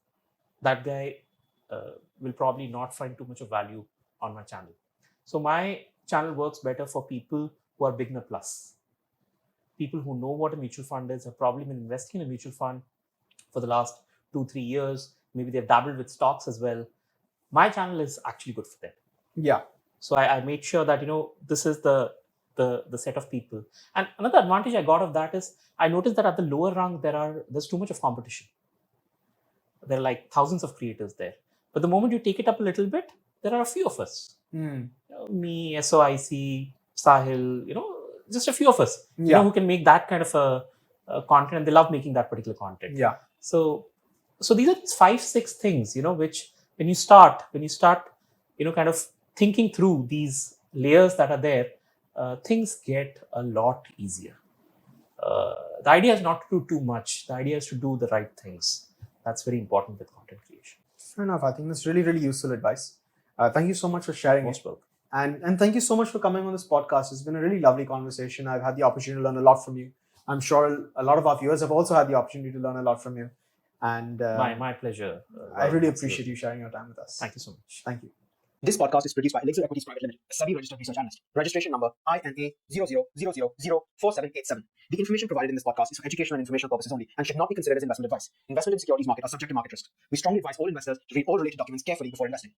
That guy will probably not find too much of value on my channel. So my channel works better for people who are beginner plus. People who know what a mutual fund is, have probably been investing in a mutual fund for the last 2-3 years. Maybe they've dabbled with stocks as well. My channel is actually good for them. Yeah. So I made sure that, this is the set of people. And another advantage I got of that is I noticed that at the lower rung, there's too much of competition. There are like thousands of creators there. But the moment you take it up a little bit, there are a few of us. Me, SOIC, Sahil, just a few of us, who can make that kind of a content, and they love making that particular content. Yeah. So these are 5-6 things, which when you start, kind of thinking through these layers that are there, things get a lot easier. The idea is not to do too much. The idea is to do the right things. That's very important with content creation. Fair enough. I think that's really, really useful advice. Thank you so much for sharing Most it. welcome. And thank you so much for coming on this podcast. It's been a really lovely conversation. I've had the opportunity to learn a lot from you. I'm sure a lot of our viewers have also had the opportunity to learn a lot from you. And my pleasure. I really appreciate you sharing your time with us. Thank you so much. Thank you. This podcast is produced by Elixir Equities Private Limited, a SEBI registered research analyst. Registration number INA00004787. The information provided in this podcast is for educational and informational purposes only and should not be considered as investment advice. Investment in securities market are subject to market risk. We strongly advise all investors to read all related documents carefully before investing.